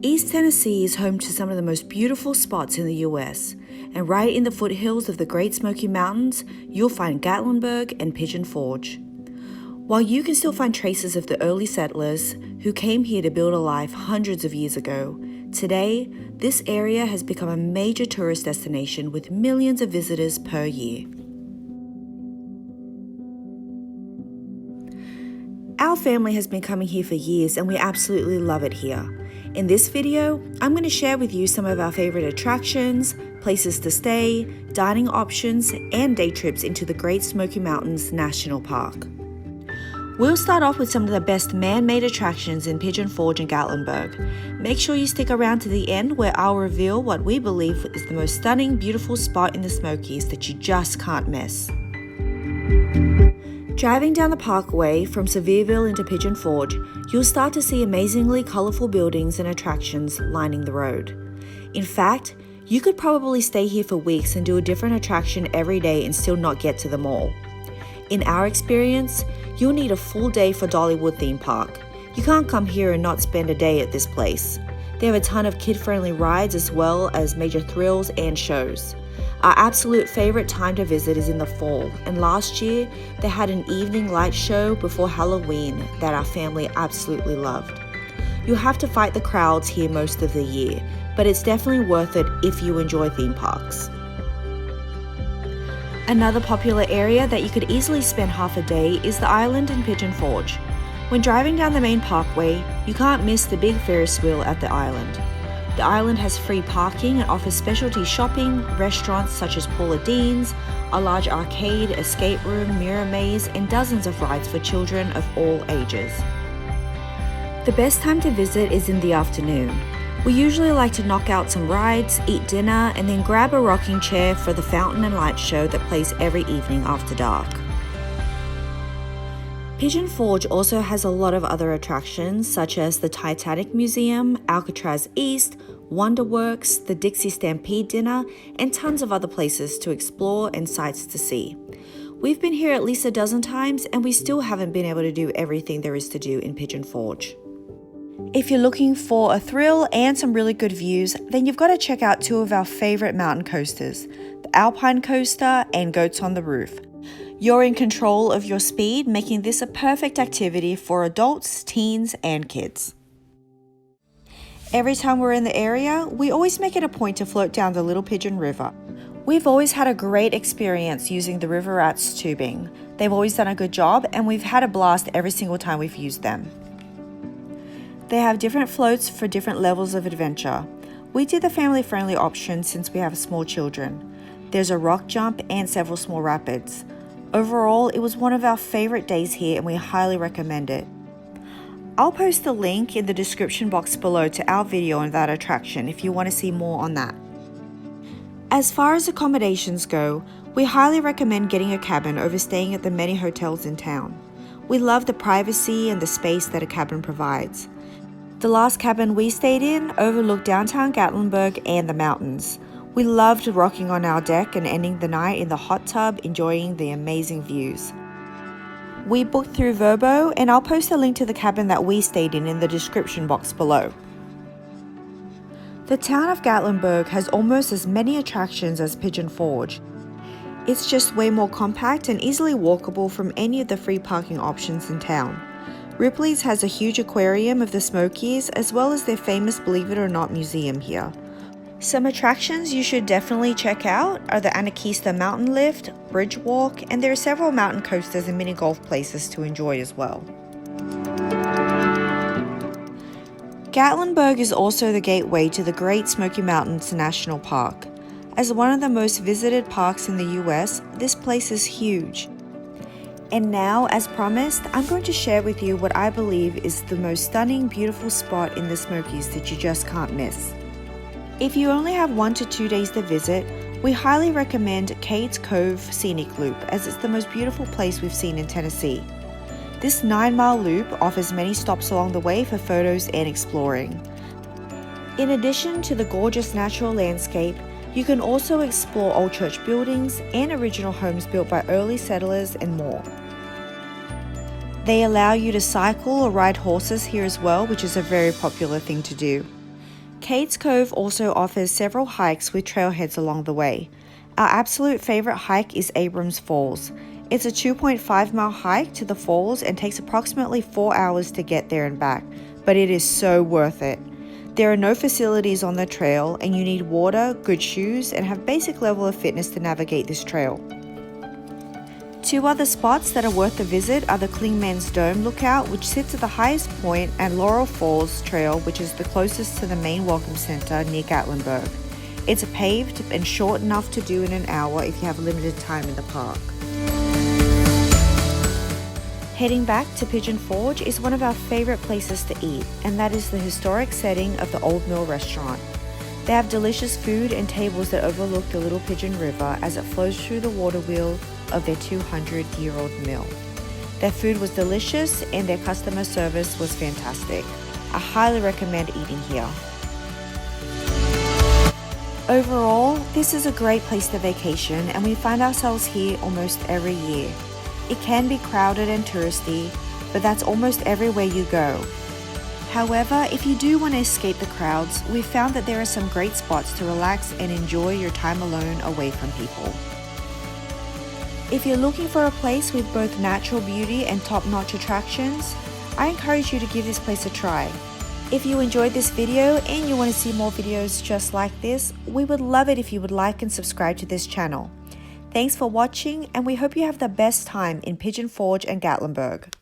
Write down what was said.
East Tennessee is home to some of the most beautiful spots in the US, and right in the foothills of the Great Smoky Mountains, you'll find Gatlinburg and Pigeon Forge. While you can still find traces of the early settlers who came here to build a life hundreds of years ago, today, this area has become a major tourist destination with millions of visitors per year. Our family has been coming here for years and we absolutely love it here. In this video, I'm going to share with you some of our favorite attractions, places to stay, dining options, and day trips into the Great Smoky Mountains National Park. We'll start off with some of the best man-made attractions in Pigeon Forge and Gatlinburg. Make sure you stick around to the end where I'll reveal what we believe is the most stunning, beautiful spot in the Smokies that you just can't miss. Driving down the parkway from Sevierville into Pigeon Forge, you'll start to see amazingly colorful buildings and attractions lining the road. In fact, you could probably stay here for weeks and do a different attraction every day and still not get to them all. In our experience, you'll need a full day for Dollywood theme park. You can't come here and not spend a day at this place. They have a ton of kid-friendly rides as well as major thrills and shows. Our absolute favorite time to visit is in the fall, and last year they had an evening light show before Halloween that our family absolutely loved. You'll have to fight the crowds here most of the year, but it's definitely worth it if you enjoy theme parks. Another popular area that you could easily spend half a day is the island in Pigeon Forge. When driving down the main parkway, you can't miss the big Ferris wheel at the island. The island has free parking and offers specialty shopping, restaurants such as Paula Deen's, a large arcade, escape room, mirror maze, and dozens of rides for children of all ages. The best time to visit is in the afternoon. We usually like to knock out some rides, eat dinner, and then grab a rocking chair for the fountain and light show that plays every evening after dark. Pigeon Forge also has a lot of other attractions such as the Titanic Museum, Alcatraz East, Wonderworks, the Dixie Stampede Dinner, and tons of other places to explore and sights to see. We've been here at least a dozen times and we still haven't been able to do everything there is to do in Pigeon Forge. If you're looking for a thrill and some really good views, then you've got to check out two of our favorite mountain coasters, the Alpine Coaster and Goats on the Roof. You're in control of your speed, making this a perfect activity for adults, teens, and kids. Every time we're in the area, we always make it a point to float down the Little Pigeon River. We've always had a great experience using the River Rats tubing. They've always done a good job, and we've had a blast every single time we've used them. They have different floats for different levels of adventure. We did the family-friendly option since we have small children. There's a rock jump and several small rapids. Overall, it was one of our favorite days here and we highly recommend it. I'll post the link in the description box below to our video on that attraction if you want to see more on that. As far as accommodations go, we highly recommend getting a cabin over staying at the many hotels in town. We love the privacy and the space that a cabin provides. The last cabin we stayed in overlooked downtown Gatlinburg and the mountains. We loved rocking on our deck and ending the night in the hot tub, enjoying the amazing views. We booked through Vrbo, and I'll post a link to the cabin that we stayed in the description box below. The town of Gatlinburg has almost as many attractions as Pigeon Forge. It's just way more compact and easily walkable from any of the free parking options in town. Ripley's has a huge aquarium of the Smokies as well as their famous Believe It or Not museum here. Some attractions you should definitely check out are the Anakeesta mountain lift, bridge walk, and there are several mountain coasters and mini golf places to enjoy as well. Gatlinburg is also the gateway to the Great Smoky Mountains National Park. As one of the most visited parks in the US, this place is huge. And now, as promised, I'm going to share with you what I believe is the most stunning, beautiful spot in the Smokies that you just can't miss. If you only have 1 to 2 days to visit, we highly recommend Cades Cove Scenic Loop as it's the most beautiful place we've seen in Tennessee. This 9-mile loop offers many stops along the way for photos and exploring. In addition to the gorgeous natural landscape, you can also explore old church buildings and original homes built by early settlers and more. They allow you to cycle or ride horses here as well, which is a very popular thing to do. Cades Cove also offers several hikes with trailheads along the way. Our absolute favorite hike is Abrams Falls. It's a 2.5-mile hike to the falls and takes approximately 4 hours to get there and back, but it is so worth it. There are no facilities on the trail, and you need water, good shoes, and have basic level of fitness to navigate this trail. Two other spots that are worth a visit are the Clingman's Dome Lookout, which sits at the highest point, and Laurel Falls Trail, which is the closest to the main welcome center near Gatlinburg. It's paved and short enough to do in an hour if you have limited time in the park. Heading back to Pigeon Forge is one of our favorite places to eat, and that is the historic setting of the Old Mill restaurant. They have delicious food and tables that overlook the Little Pigeon River as it flows through the water wheel of their 200-year-old mill. Their food was delicious and their customer service was fantastic. I highly recommend eating here. Overall, this is a great place to vacation, and we find ourselves here almost every year. It can be crowded and touristy, but that's almost everywhere you go. However, if you do want to escape the crowds, we've found that there are some great spots to relax and enjoy your time alone away from people. If you're looking for a place with both natural beauty and top-notch attractions, I encourage you to give this place a try. If you enjoyed this video and you want to see more videos just like this, we would love it if you would like and subscribe to this channel. Thanks for watching, and we hope you have the best time in Pigeon Forge and Gatlinburg.